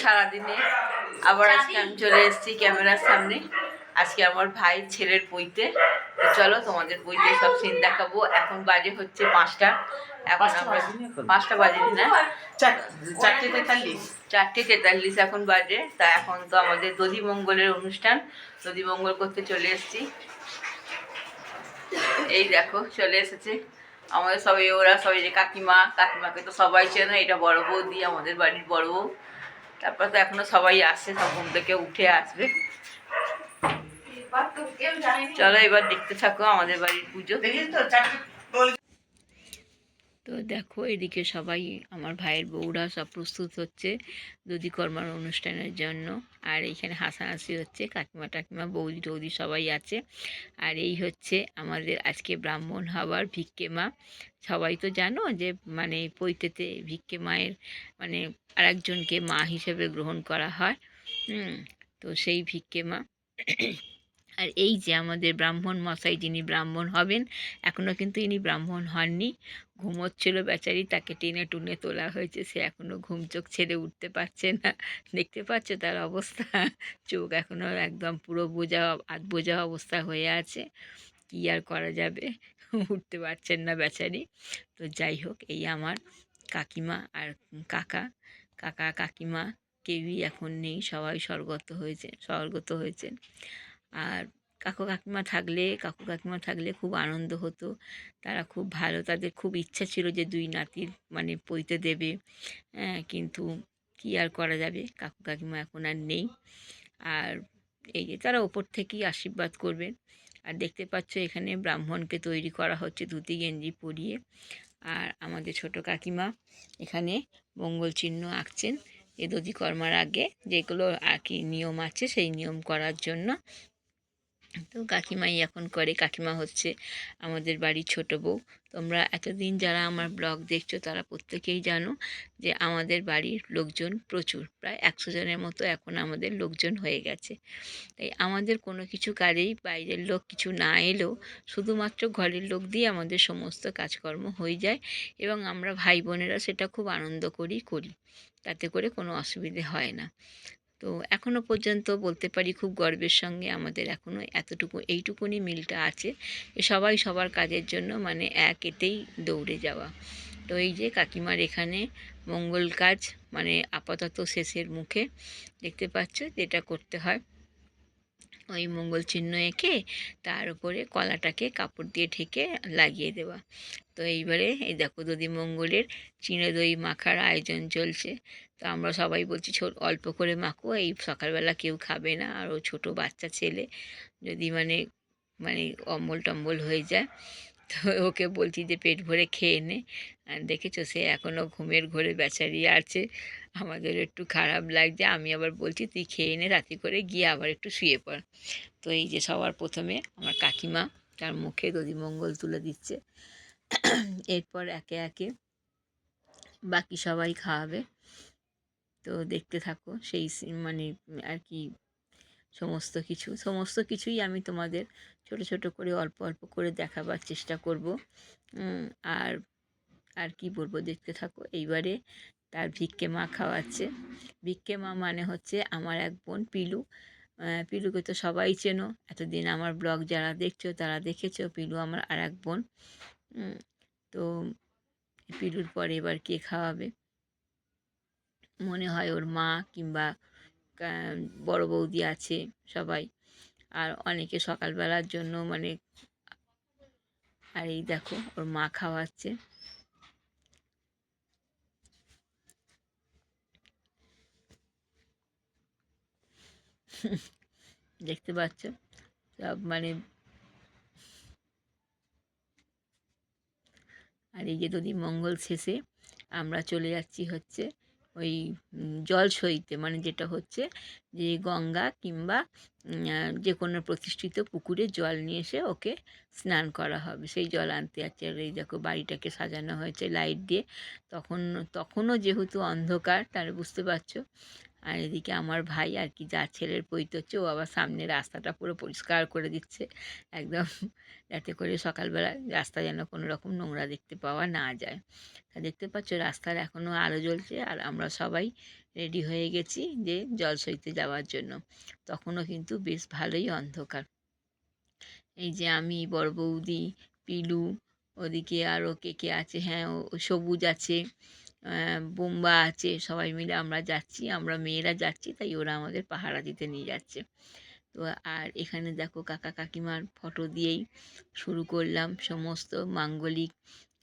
সারাদিনে আবার আজকে আমি চলে এসেছি ক্যামেরার সামনে। আজকে আমার ভাই ছেলের বইতে, তো চলো তোমাদের বইতে সব সিন দেখাবো। এখন বাজে হচ্ছে 5টা, এখন আমরা 5টা বাজেনি না, 4:43 এখন বাজে। তা এখন তো আমাদের দধিমঙ্গলের অনুষ্ঠান, দধিমঙ্গল করতে চলে এসেছি। এই দেখো চলে এসেছে আমাদের সবাই, ওরা সবাই, যে কাকিমাকে তো সবাই চেনো, এটা বড় বৌদি, আমাদের বাড়ির বড় বউ। তারপর তো এখনো সবাই আসছে, সব ঘুম থেকে উঠে আসবে। চলো এবার দেখতে থাকো আমাদের বাড়ির পুজো। তো দেখো এদিকে সবাই, আমার ভাইয়ের বউরা সব প্রস্তুত হচ্ছে দধিকর্মার অনুষ্ঠানের জন্য। আর এইখানে হাসাহাসি হচ্ছে, কাকিমা টাকিমা বৌদি টৌদি সবাই আছে। আর এই হচ্ছে আমাদের আজকে ব্রাহ্মণ হওয়ার ভিক্ষে মা। সবাই তো জানো যে মানে পৈতেতে ভিক্ষে মায়ের মানে আরেকজনকে মা হিসেবে গ্রহণ করা হয়। তো সেই ভিক্ষে মা। আর এই যে আমাদের ব্রাহ্মণ মশাই, যিনি ব্রাহ্মণ হবেন, এখনও কিন্তু ইনি ব্রাহ্মণ হননি, ঘুমোচ্ছিল বেচারি, তাকে টেনে টুনে তোলা হয়েছে, সে এখনও ঘুম চোখ ছেড়ে উঠতে পারছে না। দেখতে পাচ্ছ তার অবস্থা, চোখ এখনও একদম পুরো বোঝা বোঝা অবস্থা হয়ে আছে। কী আর করা যাবে, উঠতে পারছেন না বেচারি। তো যাই হোক, এই আমার কাকিমা আর কাকা কাকিমা কেউই এখন নেই, সবাই স্বর্গত হয়েছেন। আর কাকু কাকিমা থাকলে খুব আনন্দ হতো, তারা খুব ভালো, তাদের খুব ইচ্ছা ছিল যে 2 নাতির মানে পৈতে দেবে। কিন্তু কী আর করা যাবে, কাকু কাকিমা এখন আর নেই। আর এই যে তারা ওপর থেকেই আশীর্বাদ করবেন। আর দেখতে পাচ্ছ এখানে ব্রাহ্মণকে তৈরি করা হচ্ছে ধুতি গেঞ্জি পরিয়ে। আর আমাদের ছোট কাকিমা এখানে মঙ্গল চিহ্ন আঁকছেন এ দধিকর্মার আগে, যেগুলো আর কি নিয়ম আছে সেই নিয়ম করার জন্য। তো কাকিমাই এখন করে, কাকিমা হচ্ছে আমাদের বাড়ির ছোট বউ। তোমরা এতদিন যারা আমার ব্লগ দেখছো তারা প্রত্যেকেই জানো যে আমাদের বাড়ির লোকজন প্রচুর, প্রায় 100 জনের মতো এখন আমাদের লোকজন হয়ে গেছে। তাই আমাদের কোনো কিছু কাজেই বাইরের লোক কিছু না এলেও শুধুমাত্র ঘরের লোক দিয়ে আমাদের সমস্ত কাজকর্ম হয়ে যায়, এবং আমরা ভাই বোনেরা সেটা খুব আনন্দ করি, তাতে করে কোনো অসুবিধে হয় না। তো এখনও পর্যন্ত বলতে পারি খুব গর্বের সঙ্গে আমাদের এখনও এইটুকুনি মিলটা আছে, সবাই সবার কাজের জন্য মানে এতেই দৌড়ে যাওয়া। তো এই যে কাকিমার এখানে মঙ্গল কাজ মানে আপাতত শেষের মুখে, দেখতে পাচ্ছ যেটা করতে হয়, ওই মঙ্গল চিহ্ন এঁকে তার উপরে কলাটাকে কাপড় দিয়ে ঢেকে লাগিয়ে দেওয়া। তো এইবারে এই দেখো দধিমঙ্গলের চিঁড়ে দই মাখার আয়োজন চলছে। তো আমরা সবাই বলছি অল্প করে মাখো, এই সকালবেলা কেউ খাবে না, আর ও ছোটো বাচ্চা ছেলে, যদি মানে মানে অম্বল টম্বল হয়ে যায়। তো ওকে বলছি যে পেট ভরে খেয়ে নে। আর দেখেছো সে এখনও ঘুমের ঘোরে বেচারি আছে, আমাদের একটু খারাপ লাগছে। আমি আবার বলছি তুই খেয়ে নে, রাতি করে গিয়ে আবার একটু শুয়ে পড়। তো এই যে সবার প্রথমে আমার কাকিমা তার মুখে দধিমঙ্গল তুলে দিচ্ছে, এরপর একে একে বাকি সবাই খাওয়াবে। তো দেখতে থাকো সেই মানে আর কি সমস্ত কিছুই আমি তোমাদের ছোট ছোট করে অল্প অল্প করে দেখাবার চেষ্টা করব। আর আর কি বলবো, দেখতে থাকো। এইবারে তার ভিক্ষে মা খাওয়াচ্ছে। ভিক্ষে মা মানে হচ্ছে আমার এক বোন পিলু। পিলুকে তো সবাই চেনো, এতদিন আমার ব্লগ যারা দেখছো তারা দেখেছো, পিলু আমার আর এক বোন। তো পিলুর পরে এবার কে খাওয়াবে, মনে হয় ওর মা কিংবা বড় বৌদি আছে সবাই, আর অনেকে সকালবেলার জন্য মানে। আর এই দেখো ওর মা খাওয়াচ্ছে। দেখতে পাচ্ছ সব মানে। আর এই যে দধিমঙ্গল শেষে আমরা চলে যাচ্ছি হচ্ছে ওই জল সইতে, মানে যেটা হচ্ছে যে গঙ্গা কিংবা যে কোনো প্রতিষ্ঠিত পুকুরে জল নিয়ে এসে ওকে স্নান করা হবে, সেই জল আনতে যাচ্ছে। আর এই দেখো বাড়িটাকে সাজানো হয়েছে লাইট দিয়ে, তখনও যেহেতু অন্ধকার তাহলে বুঝতে পারছো। আর এদিকে আমার ভাই আর কি যার ছেলের পৈতে হচ্ছে, ও আবার সামনে রাস্তাটা পুরো পরিষ্কার করে দিচ্ছে একদম, যাতে করে সকালবেলা রাস্তা যেন কোনো রকম নোংরা দেখতে পাওয়া না যায়। তা দেখতে পাচ্ছ রাস্তার এখনও আলো জ্বলছে, আর আমরা সবাই রেডি হয়ে গেছি যে জল সইতে যাওয়ার জন্য। তখনও কিন্তু বেশ ভালোই অন্ধকার। এই যে আমি, বড় বৌদি, পিলু, ওদিকে আরও কে কে আছে, হ্যাঁ ও সবুজ আছে, বোম্বা আছে, সবাই মিলে আমরা যাচ্ছি। আমরা মেয়েরা যাচ্ছি, তাই ওরা আমাদের পাহারা দিতে নিয়ে যাচ্ছে। তো আর এখানে দেখো কাকা কাকিমার ফটো দিয়েই শুরু করলাম সমস্ত মাঙ্গলিক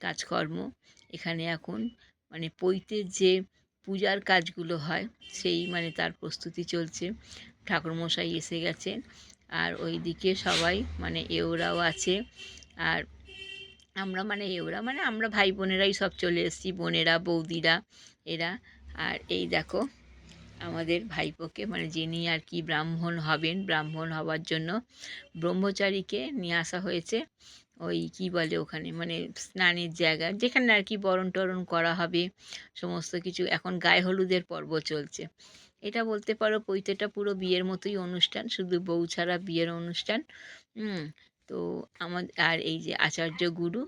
কাজকর্ম। এখানে এখন মানে পৈতের যে পূজার কাজগুলো হয় সেই মানে তার প্রস্তুতি চলছে। ঠাকুরমশাই এসে গেছেন, আর ওইদিকে সবাই মানে এওরাও আছে। আর আমরা মানে এওরা মানে আমরা ভাই বোনেরাই সব চলে এসেছি, বোনেরা বৌদিরা এরা। আর এই দেখো আমাদের ভাইপোকে মানে যিনি আর কি ব্রাহ্মণ হবেন, ব্রাহ্মণ হওয়ার জন্য ব্রহ্মচারীকে নিয়ে আসা হয়েছে। ওই কি বলে ওখানে মানে স্নানের জায়গা যেখানে আর কি বরণ টরণ করা হবে সমস্ত কিছু। এখন গায়ে হলুদের পর্ব চলছে। এটা বলতে পারো পৈতেটা পুরো বিয়ের মতোই অনুষ্ঠান, শুধু বউ ছাড়া বিয়ের অনুষ্ঠান। হুম। তো আমাদের আর এই যে আচার্য গুরু,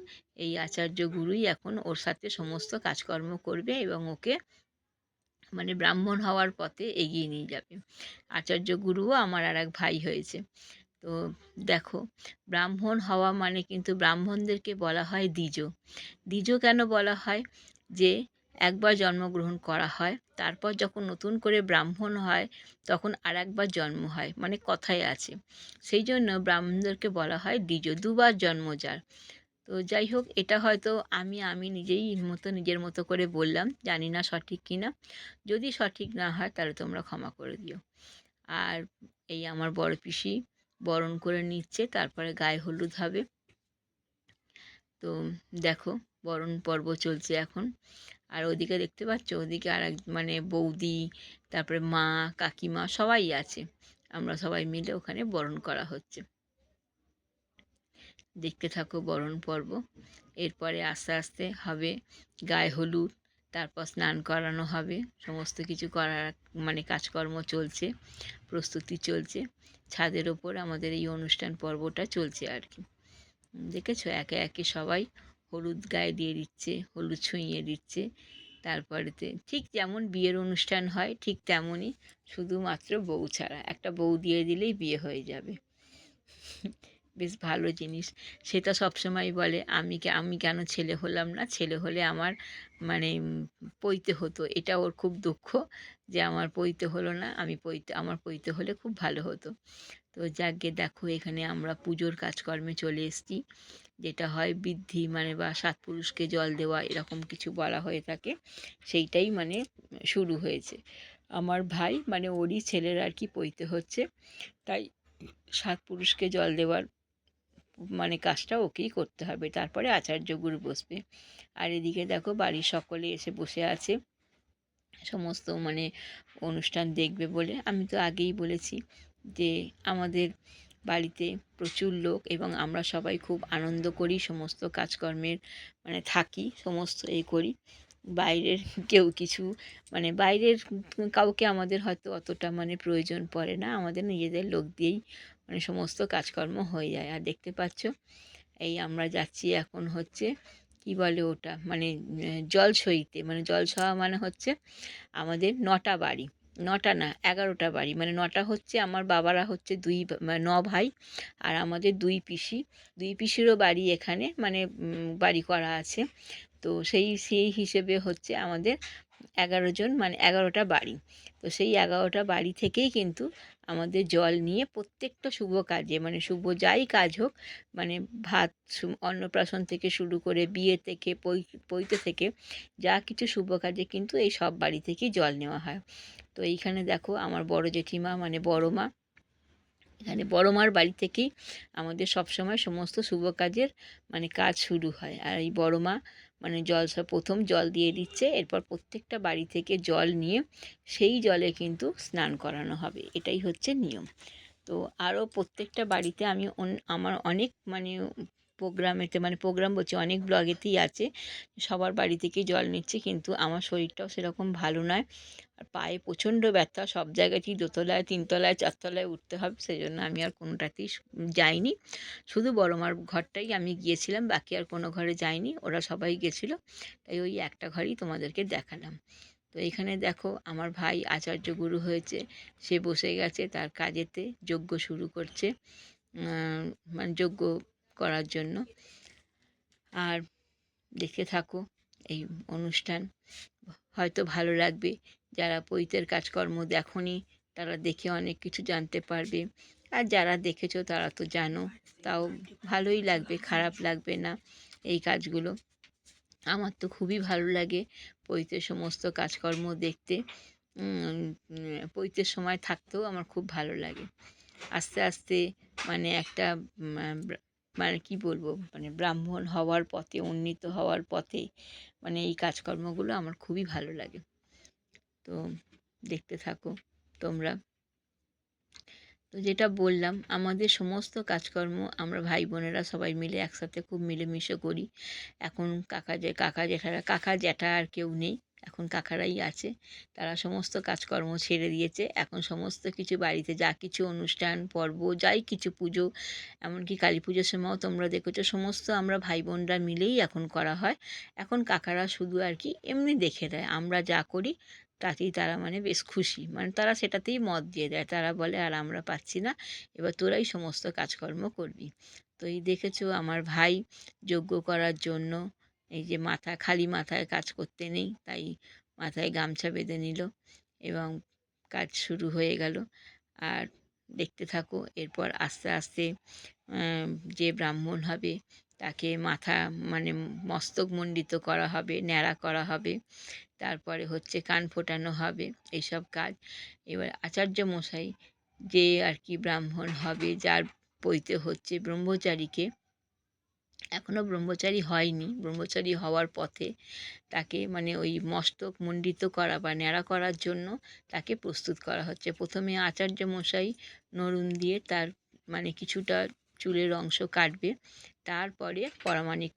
এই আচার্য গুরুই এখন ওর সাথে সমস্ত কাজকর্ম করবে এবং ওকে মানে ব্রাহ্মণ হওয়ার পথে এগিয়ে নিয়ে যাবে। আচার্য গুরুও আমার আর এক ভাই হয়েছে। তো দেখো, ব্রাহ্মণ হওয়া মানে কিন্তু ব্রাহ্মণদেরকে বলা হয় দ্বিজ। দ্বিজ কেন বলা হয়? যে একবার জন্মগ্রহণ করা হয়, তারপর যখন নতুন করে ব্রাহ্মণ হয় তখন আর একবার জন্ম হয়, মানে কথায় আছে। সেই জন্য ব্রাহ্মণদেরকে বলা হয় দ্বিজ, দুবার জন্ম যার। তো যাই হোক, এটা হয়তো আমি নিজেই নিজের মতো করে বললাম, জানি না সঠিক কি না। যদি সঠিক না হয় তাহলে তোমরা ক্ষমা করে দিও। আর এই আমার বড় পিসি বরণ করে নিচ্ছে, তারপরে গায়ে হলুদ হবে। তো দেখো, বরণ পর্ব চলছে এখন। আর ওদিকে দেখতে পাচ্ছ, ওদিকে আর এক মানে বৌদি, তারপরে মা, কাকিমা সবাই আছে। আমরা সবাই মিলে ওখানে বরণ করা হচ্ছে। দেখতে থাকো বরণ পর্ব। এরপরে আস্তে আস্তে হবে গায়ে হলুদ, তারপর স্নান করানো হবে। সমস্ত কিছু করার মানে কাজকর্ম চলছে, প্রস্তুতি চলছে। ছাদের ওপর আমাদের এই অনুষ্ঠান পর্বটা চলছে আর কি। দেখেছো, একে একে সবাই হলুদ গায়ে দিয়ে দিচ্ছে, হলুদ ছুঁইয়ে দিচ্ছে। তারপরেতে ঠিক যেমন বিয়ের অনুষ্ঠান হয় ঠিক তেমনই, শুধুমাত্র বউ ছাড়া। একটা বউ দিয়ে দিলেই বিয়ে হয়ে যাবে। বেশ ভালো জিনিস। সেটা সবসময় বলে, আমি কেন ছেলে হলাম না, ছেলে হলে আমার মানে পৈতে হতো। এটা ওর খুব দুঃখ যে আমার পৈতে হলো না, আমার পৈতে হলে খুব ভালো হতো। তো যাকগে, দেখো এখানে আমরা পুজোর কাজকর্মে চলে এসেছি। যেটা হয় বৃদ্ধি মানে বা সাত পুরুষকে জল দেওয়া এরকম কিছু বলা হয়ে থাকে, সেইটাই মানে শুরু হয়েছে। আমার ভাই মানে ওরই ছেলের আর কি পৈতে হচ্ছে, তাই সাত পুরুষকে জল দেওয়ার মানে কাজটা ওকেই করতে হবে। তারপরে আচার্য গুরু বসবে। আর এদিকে দেখো বাড়ির সকলে এসে বসে আছে সমস্ত মানে অনুষ্ঠান দেখবে বলে। আমি তো আগেই বলেছি যে আমাদের বাড়িতে প্রচুর লোক এবং আমরা সবাই খুব আনন্দ করি, সমস্ত কাজকর্মের মানে থাকি, সমস্ত করি। বাইরের কেউ কিছু মানে বাইরের কাউকে আমাদের হয়তো অতটা মানে প্রয়োজন পড়ে না, আমাদের নিজেদের লোক দিয়েই মানে সমস্ত কাজকর্ম হয়ে যায়। আর দেখতে পাচ্ছ এই আমরা যাচ্ছি এখন হচ্ছে কি বলে ওটা মানে জল সইতে, মানে জল সওয়া মানে হচ্ছে আমাদের 9টা বাড়ি, 9টা না 11টা বাড়ি, মানে 9টা হচ্ছে আমার বাবারা হচ্ছে মানে 9 ভাই, আর আমাদের দুই পিসিরও বাড়ি এখানে মানে বাড়ি করা আছে। তো সেই হিসেবে হচ্ছে আমাদের 11 জন মানে 11টা বাড়ি। তো সেই 11টা বাড়ি থেকেই কিন্তু আমাদের জল নিয়ে প্রত্যেকটা শুভ কাজে মানে শুভ যাই কাজ হোক, মানে ভাত অন্নপ্রাশন থেকে শুরু করে বিয়ে থেকে পৈতে থেকে যা কিছু শুভ কাজে কিন্তু এই সব বাড়ি থেকেই জল নেওয়া হয়। তো এইখানে দেখো আমার বড় জেঠিমা মানে বড় মা, এখানে বড় মার বাড়ি থেকেই আমাদের সবসময় সমস্ত শুভ কাজের মানে কাজ শুরু হয়। আর এই বড় মা মানে প্রথম জল দিয়ে দিচ্ছে, এরপর প্রত্যেকটা বাড়ি থেকে জল নিয়ে সেই জলে কিন্তু স্নান করানো হবে, এটাই হচ্ছে নিয়ম। তো আরও প্রত্যেকটা বাড়িতে আমি আমার অনেক মানে প্রোগ্রামেতে মানে প্রোগ্রাম বলছি অনেক ব্লগেতেই আছে, সবার বাড়ি থেকেই জল নিচ্ছে, কিন্তু আমার শরীরটাও সেরকম ভালো নয়। আর পায়ে প্রচণ্ড ব্যথা, সব জায়গাতেই দোতলায় তিনতলায় চারতলায় উঠতে হবে, সেই জন্য আমি আর কোনোটাতেই যাইনি। শুধু বড় মার ঘরটাই আমি গিয়েছিলাম, বাকি আর কোনো ঘরে যাইনি, ওরা সবাই গেছিলো, তাই ওই একটা ঘরেই তোমাদেরকে দেখালাম। তো এখানে দেখো আমার ভাই আচার্য গুরু হয়েছে, সে বসে গেছে তার কাজেতে, যজ্ঞ শুরু করছে, মানে যজ্ঞ করার জন্য। আর দেখতে থাকো এই অনুষ্ঠান, হয়তো ভালো লাগবে। যারা পৈতের কাজকর্ম দেখোনি তারা দেখে অনেক কিছু জানতে পারবে, আর যারা দেখেছো তারা তো জানো, তাও ভালোই লাগবে, খারাপ লাগবে না এই কাজগুলো। আমার তো খুবই ভালো লাগে পৈতের সমস্ত কাজকর্ম দেখতে। পৈতের সময় থাকতেও আমার খুব ভালো লাগে। আস্তে আস্তে মানে একটা মানে কি বলবো, মানে ব্রাহ্মণ হওয়ার পথে, উন্নীত হওয়ার পথে মানে এই কাজকর্মগুলো আমার খুবই ভালো লাগে। তো দেখতে থাকো তোমরা। তো যেটা বললাম, আমাদের সমস্ত কাজকর্ম আমরা ভাই বোনেরা সবাই মিলে একসাথে খুব মিলেমিশে করি। এখন কাকা জ্যাঠারা, কাকা জ্যাঠা আর কেউ নেই, এখন কাকারাই আছে। তারা সমস্ত কাজকর্ম ছেড়ে দিয়েছে। এখন সমস্ত কিছু বাড়িতে যা কিছু অনুষ্ঠান পর্ব, যাই কিছু পুজো, এমনকি কালী পুজোর সময়ও তোমরা দেখেছো, সমস্ত আমরা ভাই বোনরা মিলেই এখন করা হয়। এখন কাকারা শুধু আর কি এমনি দেখে দেয়, আমরা যা করি তাতেই তারা মানে বেশ খুশি, মানে তারা সেটাতেই মত দিয়ে দেয়। তারা বলে আর আমরা পাচ্ছি না, এবার তোরাই সমস্ত কাজকর্ম করবি। তো এই দেখেছো আমার ভাই যজ্ঞ করার জন্য এই যে খালি মাথায় কাজ করতে নেই, তাই মাথায় গামছা বেঁধে নিল এবং কাজ শুরু হয়ে গেল। আর দেখতে থাকো, এরপর আস্তে আস্তে যে ব্রাহ্মণ হবে তাকে মাথা মানে মস্তক মণ্ডিত করা হবে, ন্যাড়া করা হবে, তারপরে হচ্ছে কান ফোটানো হবে, এইসব কাজ। এবার আচার্য মশাই যে আর কি ব্রাহ্মণ হবে, যার পৈতে হচ্ছে ব্রহ্মচারীকে, এখনও ব্রহ্মচারী হয়নি, ব্রহ্মচারী হওয়ার পথে, তাকে মানে ওই মস্তক মণ্ডিত করা বা ন্যাড়া করার জন্য তাকে প্রস্তুত করা হচ্ছে। প্রথমে আচার্য মশাই নরুন দিয়ে তার মানে কিছুটা চুলের অংশ কাটবে, তারপরে পরামানিক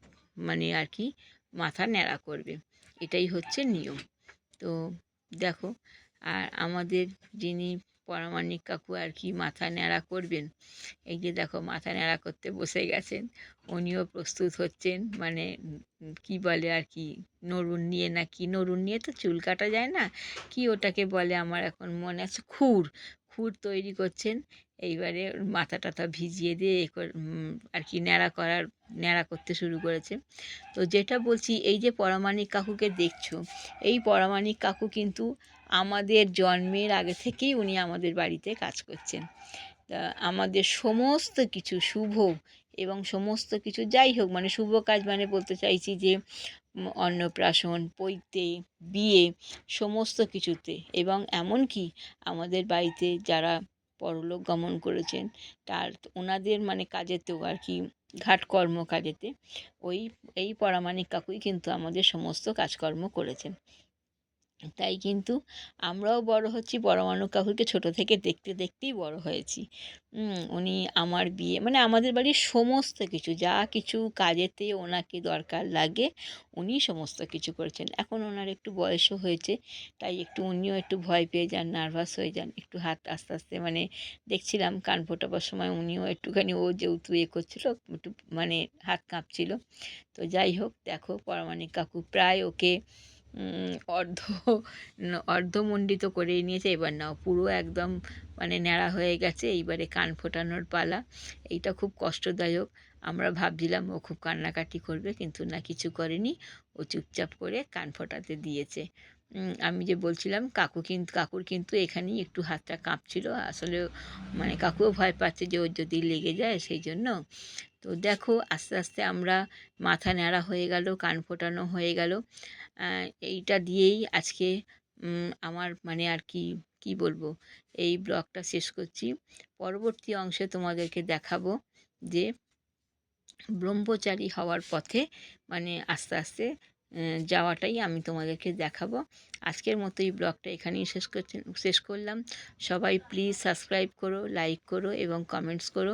মানে আর কি মাথা ন্যাড়া করবে, এটাই হচ্ছে নিয়ম। তো দেখো, আর আমাদের যিনি পরামানিক কাকু আর কি মাথা ন্যাড়া করবেন, এই যে দেখো মাথা ন্যাড়া করতে বসে গেছেন, উনিও প্রস্তুত হচ্ছেন, মানে কি বলে আর কি, নরুন নিয়ে, না কি নরুন নিয়ে তো চুল কাটা যায় না, কি ওটাকে বলে আমার এখন মনে আছে, খুর, খুর তৈরি করছেন। এইবারে মাথা টাথা ভিজিয়ে দিয়ে আর কি ন্যাড়া করতে শুরু করেছে। তো যেটা বলছি, এই যে পরামানিক কাকুকে দেখছো, এই পরামানিক কাকু কিন্তু আমাদের জন্মের আগে থেকেই উনি আমাদের বাড়িতে কাজ করছেন। তা আমাদের সমস্ত কিছু শুভ এবং সমস্ত কিছু যাই হোক, মানে শুভ কাজ মানে বলতে চাইছি যে অন্নপ্রাশন, পৈতে, বিয়ে, সমস্ত কিছুতে, এবং এমনকি আমাদের বাড়িতে যারা পরলোক গমন করেছেন তার ওনাদের মানে কাজেতেও আর কি, ঘাটকর্ম কাজেতে ওই এই পরামানিক কাকুই কিন্তু আমাদের সমস্ত কাজকর্ম করেছেন। তাই কিন্তু আমরাও বড় হচ্ছি, পরমাণু কাকুকে ছোট থেকে দেখতে দেখতেই বড় হয়েছি। উনি আমার বিয়ে মানে আমাদের বাড়ির সমস্ত কিছু, যা কিছু কাজেতে ওনাকে দরকার লাগে উনি সমস্ত কিছু করেছেন। এখন ওনার একটু বয়সও হয়েছে, তাই একটু উনিও একটু ভয় পেয়ে যান, নার্ভাস হয়ে যান, একটু হাত আস্তে আস্তে মানে দেখছিলাম কান ফোটাবার সময় উনিও একটুখানি, ও যেহেতু করছিল একটু মানে হাত কাঁপছিল। তো যাই হোক, দেখো পরামানিক কাকু প্রায় ওকে অর্ধ অর্ধমণ্ডিত করেই নিয়েছে। এবার নাও পুরো একদম মানে ন্যাড়া হয়ে গেছে, এইবারে কান ফোটানোর পালা। এইটা খুব কষ্টদায়ক। আমরা ভাবছিলাম ও খুব কান্নাকাটি করবে, কিন্তু না, কিছু করেনি, ও চুপচাপ করে কান ফোটাতে দিয়েছে। আমি যে বলছিলাম কাকুর কিন্তু এখানেই একটু হাতটা কাঁপছিল আসলে, মানে কাকুও ভয় পাচ্ছে যে ওর যদি লেগে যায়, সেই জন্য। তো দেখো আস্তে আস্তে আমরা মাথা ন্যাড়া হয়ে গেল, কান ফোটানো হয়ে গেল। এইটা দিয়েই আজকে আমার মানে আর কি, কি বলবো, এই ব্লগটা শেষ করছি। পরবর্তী অংশে তোমাদেরকে দেখাবো যে ব্রহ্মচারী হওয়ার পথে মানে আস্তে আস্তে যাওয়াটাই আমি তোমাদেরকে দেখাবো। আজকের মতো এই ব্লগটা এখানেই শেষ করলাম। সবাই প্লিজ সাবস্ক্রাইব করো, লাইক করো এবং কমেন্টস করো।